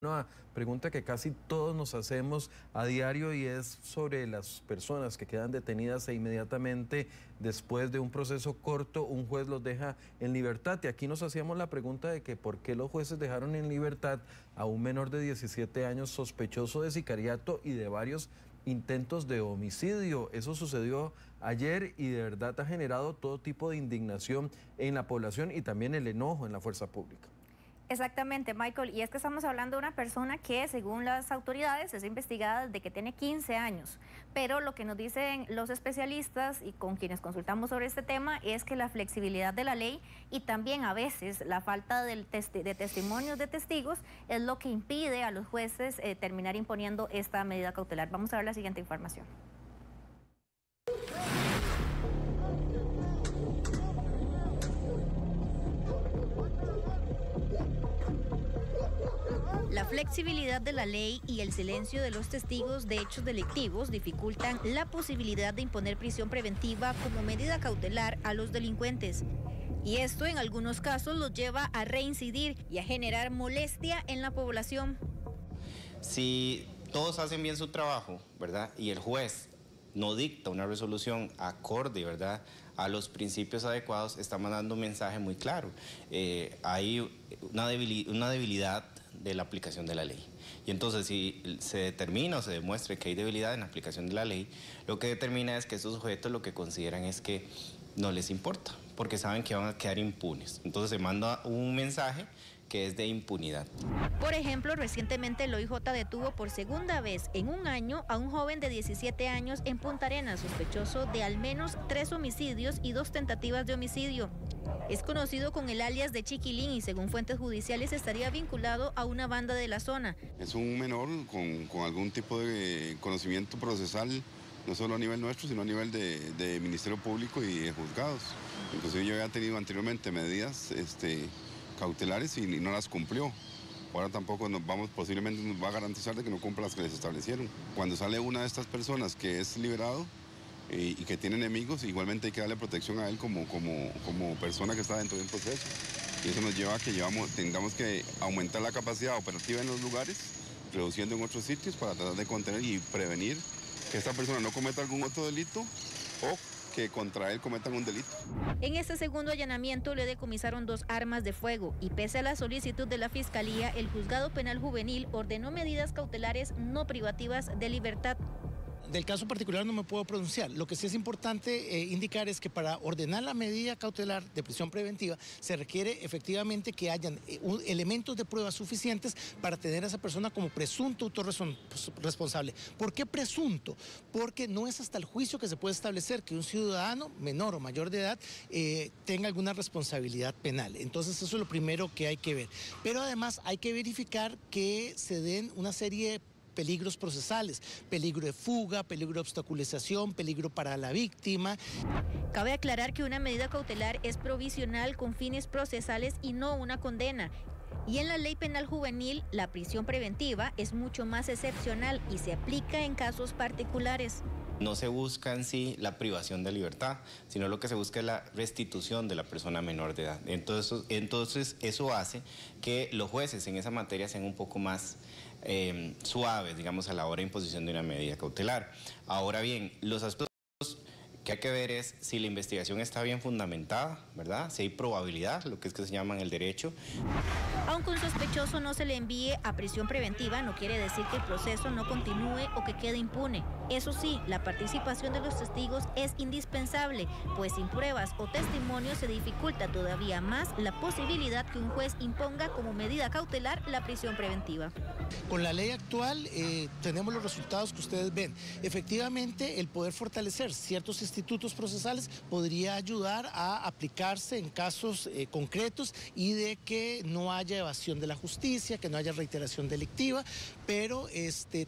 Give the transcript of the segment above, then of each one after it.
Una pregunta que casi todos nos hacemos a diario y es sobre las personas que quedan detenidas e inmediatamente después de un proceso corto un juez los deja en libertad. Y aquí nos hacíamos la pregunta de que por qué los jueces dejaron en libertad a un menor de 17 años sospechoso de sicariato y de varios intentos de homicidio. Eso sucedió ayer y de verdad ha generado todo tipo de indignación en la población y también el enojo en la fuerza pública. Exactamente, Michael, y es que estamos hablando de una persona que, según las autoridades, es investigada desde que tiene 15 años, pero lo que nos dicen los especialistas y con quienes consultamos sobre este tema es que la flexibilidad de la ley y también a veces la falta de testimonios de testigos es lo que impide a los jueces terminar imponiendo esta medida cautelar. Vamos a ver la siguiente información. La flexibilidad de la ley y el silencio de los testigos de hechos delictivos dificultan la posibilidad de imponer prisión preventiva como medida cautelar a los delincuentes. Y esto en algunos casos los lleva a reincidir y a generar molestia en la población. Si todos hacen bien su trabajo, ¿verdad? Y el juez no dicta una resolución acorde, ¿verdad?, a los principios adecuados, está mandando un mensaje muy claro. Hay una debilidad de la aplicación de la ley. Y entonces, si se determina o se demuestra que hay debilidad en la aplicación de la ley, lo que determina es que estos sujetos lo que consideran es que no les importa, porque saben que van a quedar impunes. Entonces se manda un mensaje que es de impunidad. Por ejemplo, recientemente el OIJ detuvo por segunda vez en un año a un joven de 17 años en Punta Arenas, sospechoso de al menos 3 homicidios y 2 tentativas de homicidio. Es conocido con el alias de Chiquilín y según fuentes judiciales estaría vinculado a una banda de la zona. Es un menor con algún tipo de conocimiento procesal, no solo a nivel nuestro, sino a nivel de Ministerio Público y de juzgados. Inclusive yo había tenido anteriormente medidas cautelares y no las cumplió. Ahora tampoco posiblemente nos va a garantizar de que no cumpla las que les establecieron. Cuando sale una de estas personas que es liberado y que tiene enemigos, igualmente hay que darle protección a él como persona que está dentro del proceso. Y eso nos lleva a que tengamos que aumentar la capacidad operativa en los lugares, reduciendo en otros sitios para tratar de contener y prevenir que esta persona no cometa algún otro delito o que contra él cometan un delito. En este segundo allanamiento le decomisaron 2 armas de fuego y pese a la solicitud de la Fiscalía, el Juzgado Penal Juvenil ordenó medidas cautelares no privativas de libertad. Del caso particular no me puedo pronunciar. Lo que sí es importante indicar es que para ordenar la medida cautelar de prisión preventiva se requiere efectivamente que hayan elementos de prueba suficientes para tener a esa persona como presunto autorresponsable. ¿Por qué presunto? Porque no es hasta el juicio que se puede establecer que un ciudadano menor o mayor de edad tenga alguna responsabilidad penal. Entonces eso es lo primero que hay que ver. Pero además hay que verificar que se den una serie de peligros procesales, peligro de fuga, peligro de obstaculización, peligro para la víctima. Cabe aclarar que una medida cautelar es provisional con fines procesales y no una condena. Y en la Ley Penal Juvenil, la prisión preventiva es mucho más excepcional y se aplica en casos particulares. No se busca en sí la privación de libertad, sino lo que se busca es la restitución de la persona menor de edad. Entonces eso hace que los jueces en esa materia sean un poco más suaves, digamos, a la hora de imposición de una medida cautelar. Ahora bien, los aspectos que hay que ver es si la investigación está bien fundamentada, ¿verdad? Si hay probabilidad, lo que es que se llama en el derecho. Aunque un sospechoso no se le envíe a prisión preventiva, no quiere decir que el proceso no continúe o que quede impune. Eso sí, la participación de los testigos es indispensable, pues sin pruebas o testimonios se dificulta todavía más la posibilidad que un juez imponga como medida cautelar la prisión preventiva. Con la ley actual tenemos los resultados que ustedes ven. Efectivamente, el poder fortalecer ciertos institutos procesales podría ayudar a aplicarse en casos concretos y de que no haya evasión de la justicia, que no haya reiteración delictiva, pero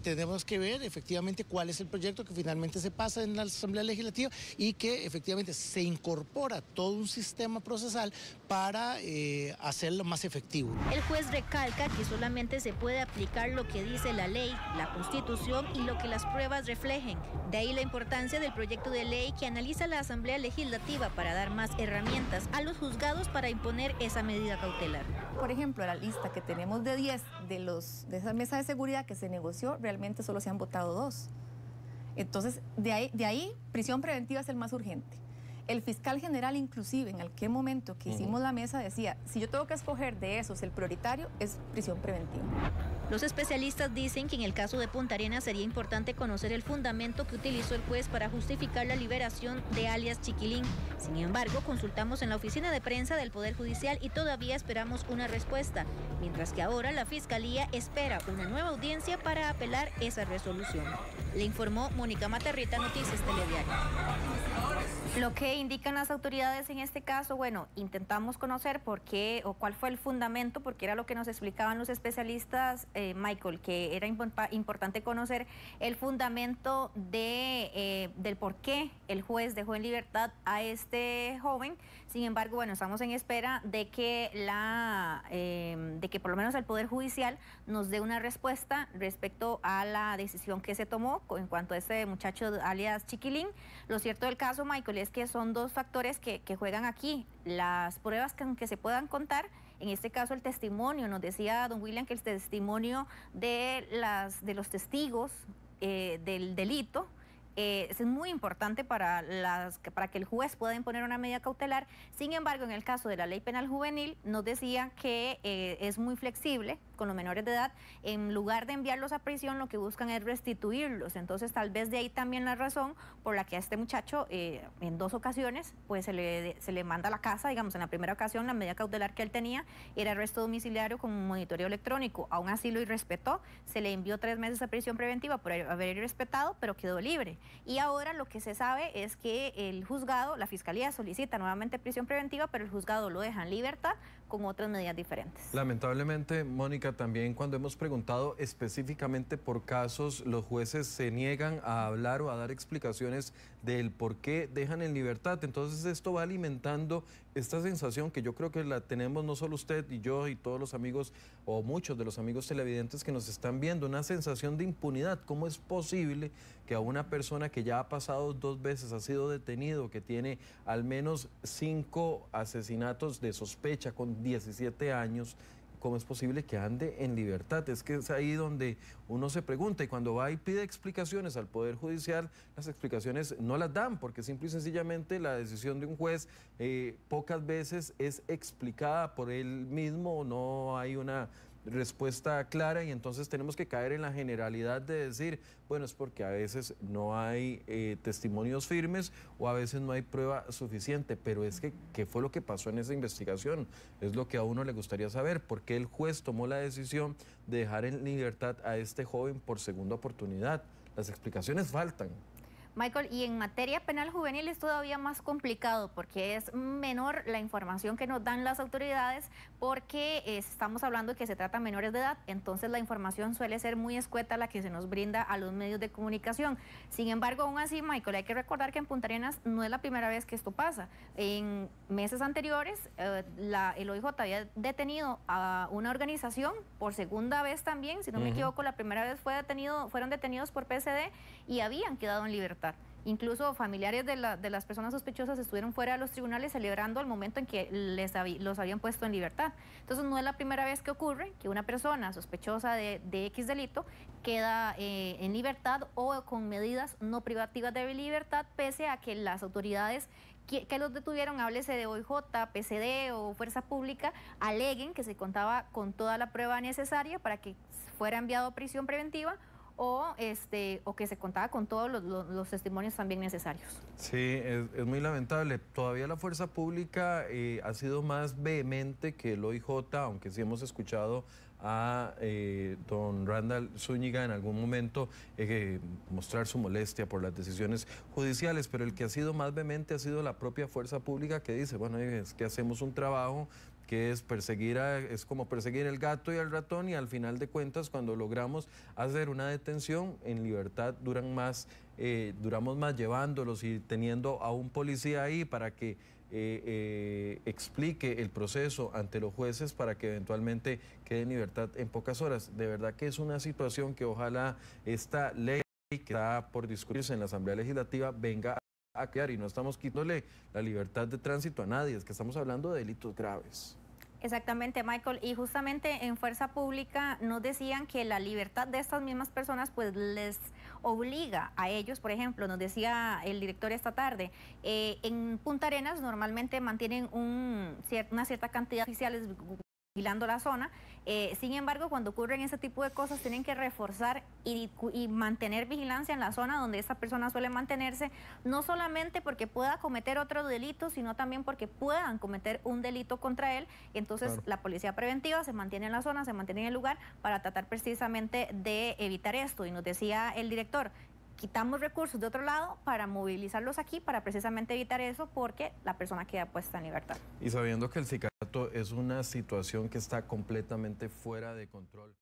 tenemos que ver efectivamente cuál es el proyecto que finalmente se pasa en la Asamblea Legislativa y que efectivamente se incorpora todo un sistema procesal para hacerlo más efectivo. El juez recalca que solamente se puede aplicar lo que dice la ley, la Constitución y lo que las pruebas reflejen. De ahí la importancia del proyecto de ley que analiza la Asamblea Legislativa para dar más herramientas a los juzgados para imponer esa medida cautelar. por ejemplo, a la lista que tenemos de 10 de esa mesa de seguridad que se negoció, realmente solo se han votado 2. Entonces, de ahí prisión preventiva es el más urgente. El fiscal general, inclusive, en aquel momento que hicimos la mesa, decía, si yo tengo que escoger de esos, el prioritario es prisión preventiva. Los especialistas dicen que en el caso de Punta Arenas sería importante conocer el fundamento que utilizó el juez para justificar la liberación de alias Chiquilín. Sin embargo, consultamos en la oficina de prensa del Poder Judicial y todavía esperamos una respuesta, mientras que ahora la Fiscalía espera una nueva audiencia para apelar esa resolución. Le informó Mónica Matarrita, Noticias Telediario. Lo que indican las autoridades en este caso, bueno, intentamos conocer por qué o cuál fue el fundamento, porque era lo que nos explicaban los especialistas, Michael, que era importante conocer el fundamento del por qué el juez dejó en libertad a este joven. Sin embargo, bueno, estamos en espera de que por lo menos el Poder Judicial nos dé una respuesta respecto a la decisión que se tomó en cuanto a este muchacho alias Chiquilín. Lo cierto del caso, Michael, es que son dos factores que juegan aquí. Las pruebas que se puedan contar, en este caso el testimonio, nos decía don William que el testimonio de los testigos del delito es muy importante para que el juez pueda imponer una medida cautelar. Sin embargo, en el caso de la Ley Penal Juvenil, nos decía que es muy flexible con los menores de edad. En lugar de enviarlos a prisión, lo que buscan es restituirlos. Entonces, tal vez de ahí también la razón por la que a este muchacho, en 2 ocasiones, pues se le manda a la casa. Digamos, en la primera ocasión, la medida cautelar que él tenía era arresto domiciliario con monitoreo electrónico. Aún así lo irrespetó. Se le envió 3 meses a prisión preventiva por haber irrespetado, pero quedó libre. Y ahora lo que se sabe es que el juzgado, la Fiscalía solicita nuevamente prisión preventiva, pero el juzgado lo deja en libertad con otras medidas diferentes. Lamentablemente, Mónica, también cuando hemos preguntado específicamente por casos, los jueces se niegan a hablar o a dar explicaciones del por qué dejan en libertad. Entonces esto va alimentando esta sensación que yo creo que la tenemos no solo usted y yo y todos los amigos o muchos de los amigos televidentes que nos están viendo, una sensación de impunidad. ¿Cómo es posible que a una persona que ya ha pasado 2 veces, ha sido detenido, que tiene al menos 5 asesinatos de sospecha con 17 años, cómo es posible que ande en libertad? Es que es ahí donde uno se pregunta, y cuando va y pide explicaciones al Poder Judicial, las explicaciones no las dan, porque simple y sencillamente la decisión de un juez pocas veces es explicada por él mismo, no hay una respuesta clara, y entonces tenemos que caer en la generalidad de decir, bueno, es porque a veces no hay testimonios firmes o a veces no hay prueba suficiente, pero es que, ¿qué fue lo que pasó en esa investigación? Es lo que a uno le gustaría saber, ¿por qué el juez tomó la decisión de dejar en libertad a este joven por segunda oportunidad? Las explicaciones faltan. Michael, y en materia penal juvenil es todavía más complicado porque es menor la información que nos dan las autoridades, porque estamos hablando de que se trata de menores de edad, entonces la información suele ser muy escueta la que se nos brinda a los medios de comunicación. Sin embargo, aún así, Michael, hay que recordar que en Punta Arenas no es la primera vez que esto pasa. En meses anteriores, el OIJ había detenido a una organización por segunda vez también, si no me equivoco, la primera vez fueron detenidos por PCD y habían quedado en libertad. Incluso familiares de las personas sospechosas estuvieron fuera de los tribunales celebrando el momento en que los habían puesto en libertad. Entonces no es la primera vez que ocurre que una persona sospechosa de X delito queda en libertad o con medidas no privativas de libertad, pese a que las autoridades que los detuvieron, háblese de OIJ, PCD o Fuerza Pública, aleguen que se contaba con toda la prueba necesaria para que fuera enviado a prisión preventiva, o que se contaba con todos los testimonios también necesarios. Sí, es muy lamentable. Todavía la Fuerza Pública ha sido más vehemente que el OIJ, aunque sí hemos escuchado a don Randall Zúñiga en algún momento mostrar su molestia por las decisiones judiciales, pero el que ha sido más vehemente ha sido la propia Fuerza Pública, que dice, bueno, es que hacemos un trabajo que es es como perseguir el gato y el ratón, y al final de cuentas, cuando logramos hacer una detención en libertad, duramos más llevándolos y teniendo a un policía ahí para que explique el proceso ante los jueces para que eventualmente quede en libertad en pocas horas. De verdad que es una situación que ojalá esta ley que está por discutirse en la Asamblea Legislativa venga a quedar, y no estamos quitándole la libertad de tránsito a nadie, es que estamos hablando de delitos graves. Exactamente, Michael. Y justamente en Fuerza Pública nos decían que la libertad de estas mismas personas pues les obliga a ellos, por ejemplo, nos decía el director esta tarde, en Punta Arenas normalmente mantienen una cierta cantidad de oficiales vigilando la zona. Sin embargo, cuando ocurren ese tipo de cosas, tienen que reforzar y mantener vigilancia en la zona donde esta persona suele mantenerse, no solamente porque pueda cometer otro delito, sino también porque puedan cometer un delito contra él. Entonces, claro, la policía preventiva se mantiene en la zona, se mantiene en el lugar para tratar precisamente de evitar esto. Y nos decía el director, quitamos recursos de otro lado para movilizarlos aquí, para precisamente evitar eso, porque la persona queda puesta en libertad. Y sabiendo que el sicariato es una situación que está completamente fuera de control.